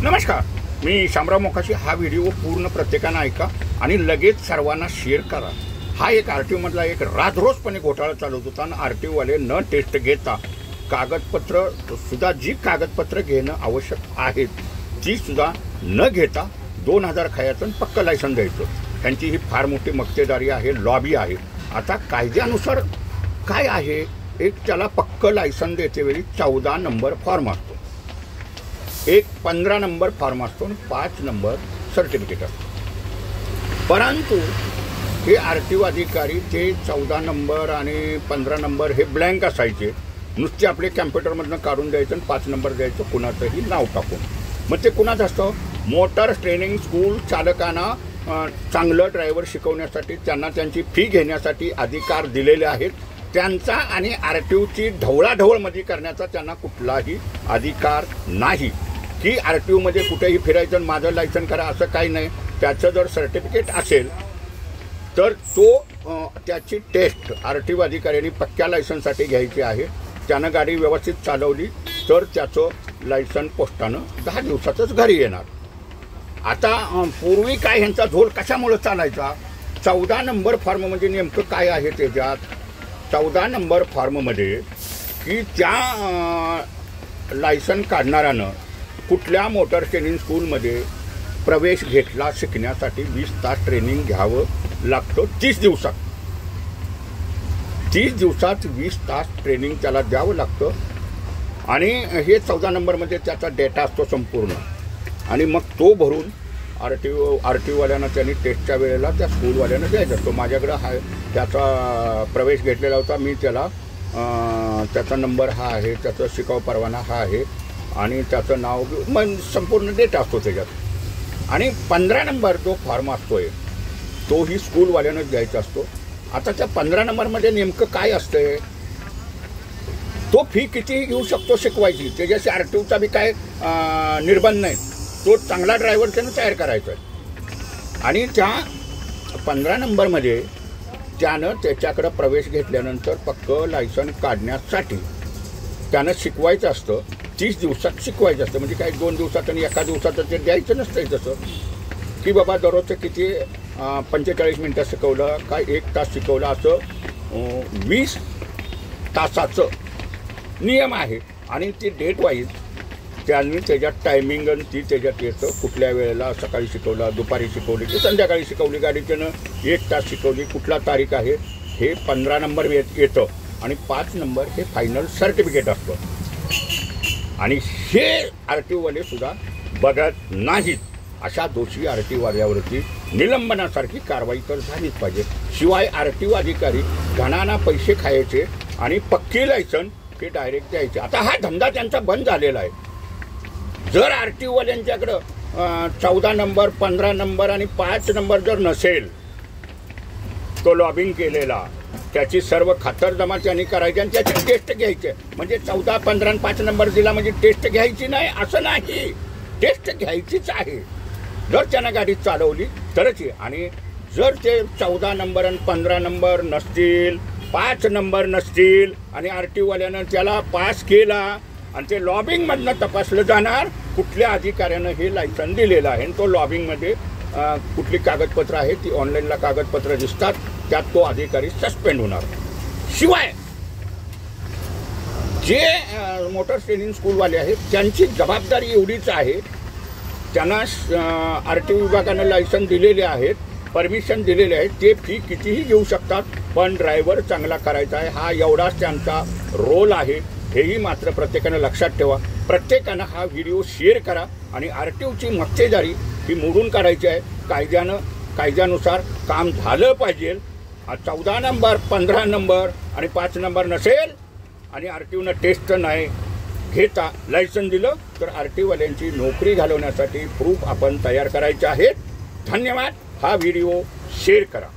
नमस्कार, मी शामराव मोकाशी। हा व्हिडिओ पूर्ण प्रत्येकानं ऐका आणि लगेच सर्वांना शेअर करा। हा एक आरटीओ मधला एक राजरोसपणे घोटाळा चालवत होता आणि आरटीओ वाले न टेस्ट घेता कागदपत्र सुद्धा जी कागदपत्र घेणं आवश्यक आहेत ती सुद्धा न घेता 2000 खायचं पक्क लायसन द्यायचं। त्यांची ही फार मोठी मक्तेदारी आहे, लॉबी आहे। आता कायद्यानुसार काय आहे, एक त्याला पक्क लायसन देते वेळी 14 नंबर फॉर्म असतो, एक 15 नंबर फॉर्म असतो आणि 5 नंबर सर्टिफिकेट असतो। परंतु हे आरटीओ अधिकारी ते 14 नंबर आणि 15 नंबर हे ब्लँक असायचे, नुसते आपले कॅम्प्युटरमधनं काढून द्यायचं आणि 5 नंबर द्यायचं कुणाचंही नाव टाकून। मग ते कुणाचं असतं, मोटर ट्रेनिंग स्कूल चालकांना चांगलं ड्रायव्हर शिकवण्यासाठी त्यांना त्यांची फी घेण्यासाठी अधिकार दिलेले आहेत। त्यांचा आणि आरटीओची ढवळाढवळमध्ये करण्याचा त्यांना कुठलाही अधिकार नाही की आरटीओमध्ये कुठेही फिरायचं माझं लायसन करा असं काही नाही। त्याचं जर सर्टिफिकेट असेल तर तो त्याची टेस्ट आरटीओ अधिकाऱ्यांनी पक्क्या लायसनसाठी घ्यायची आहे। त्यानं गाडी व्यवस्थित चालवली तर त्याचं लायसन पोस्टानं 10 दिवसातच घरी येणार। आता पूर्वी काय ह्यांचा झोल कशामुळे चालायचा, 14 नंबर फॉर्ममध्ये नेमकं काय आहे त्याच्यात, 14 नंबर फॉर्ममध्ये की त्या लायसन काढणाऱ्यानं कुठल्या मोटर ट्रेनिंग स्कूलमध्ये प्रवेश घेतला शिकण्यासाठी 20 तास ट्रेनिंग घ्यावं लागतं 30 दिवसात। 30 दिवसात 20 तास ट्रेनिंग त्याला द्यावं लागतं आणि हे 14 नंबरमध्ये त्याचा डेटा असतो संपूर्ण आणि मग तो भरून आरटीओवाल्यांना त्यांनी टेस्टच्या वेळेला त्या स्कूलवाल्यांना द्यायचा असतो। माझ्याकडं हा त्याचा प्रवेश घेतलेला होता, मी त्याला त्याचा नंबर हा आहे, त्याचा शिकाऊ परवाना हा आहे आणि त्याचं नाव मग संपूर्ण डेटा असतो त्याच्यात। आणि 15 नंबर जो फॉर्म असतोय तोही स्कूलवाल्यानंच द्यायचा असतो। आता त्या 15 नंबरमध्ये नेमकं काय असतंय, तो फी कितीही घेऊ शकतो शिकवायची, त्याच्याशी आरटीओचा बी काय निर्बंध नाही, तो चांगला ड्रायव्हर त्यानं तयार करायचा आहे। आणि त्या 15 नंबरमध्ये त्यानं त्याच्याकडं प्रवेश घेतल्यानंतर पक्क लायसन काढण्यासाठी त्यानं शिकवायचं असतं, 30 दिवसात शिकवायचं असतं। म्हणजे काय 2 दिवसात आणि एका दिवसात ते द्यायचं नसतं तसं की बाबा दररोजचं किती 45 मिनटं शिकवलं काय 1 तास शिकवलं, असं 20 तासाचं नियम आहे। आणि ती डेट वाईज त्यांनी त्याच्यात टायमिंग आणि ती त्याच्यात येतं, कुठल्या वेळेला सकाळी शिकवलं, दुपारी शिकवली की संध्याकाळी शिकवली, गाडी त्यानं 1 तास शिकवली, कुठला तारीख आहे हे 15 नंबर येतं आणि 5 नंबर हे फायनल सर्टिफिकेट असतं। आणि हे आरटीओवाले सुद्धा बघत नाहीत। अशा दोषी आरटीओवाल्यावरती निलंबनासारखी कारवाई तर झालीच पाहिजे। शिवाय आरटीओ अधिकारी घणाना पैसे खायचे आणि पक्की लायसन हे डायरेक्ट द्यायचे। आता हा धंदा त्यांचा बंद झालेला आहे। जर आरटीओवाल्यांच्याकडं 14 नंबर 15 नंबर आणि 5 नंबर जर नसेल, तो लॉबिंग केलेला त्याची सर्व खातरजमा त्यांनी करायची आणि त्याची टेस्ट घ्यायची। म्हणजे 14, 15 आणि 5 नंबर दिला म्हणजे टेस्ट घ्यायची नाही असं नाही, टेस्ट घ्यायचीच आहे जर त्यानं गाडी चालवली तरच। आणि जर ते 14 नंबर आणि 15 नंबर नसतील, 5 नंबर नसतील आणि आरटीओवाल्यानं त्याला पास केला आणि ते लॉबिंगमधनं तपासलं जाणार कुठल्या अधिकाऱ्यानं हे लायसन दिलेलं आहे आणि तो लॉबिंगमध्ये कुठली कागदपत्र आहे ती ऑनलाईनला कागदपत्र दिसतात, त्यात तो अधिकारी सस्पेंड होणार। शिवाय जे मोटर ट्रेनिंग स्कूलवाले आहेत त्यांची जबाबदारी एवढीच आहे, त्यांना आरटीओ विभागानं लायसन दिलेले आहेत, परमिशन दिलेले आहेत, ते फी कितीही घेऊ शकतात, पण ड्रायव्हर चांगला करायचा आहे हा एवढाच त्यांचा रोल आहे। हेही मात्र प्रत्येकानं लक्षात ठेवा। प्रत्येकानं हा व्हिडिओ शेअर करा आणि आरटीओची मक्तेदारी ही मोडून काढायची आहे। कायद्यानुसार काम झालं पाहिजे। 14 नंबर 15 नंबर आणि 5 नंबर नसेल आणि आरटीओनं टेस्ट नाही घेता लायसन दिलं तर आरटीओवाल्यांची नोकरी घालवण्यासाठी प्रूफ आपण तयार करायचे आहेत। धन्यवाद। हा व्हिडिओ शेअर करा।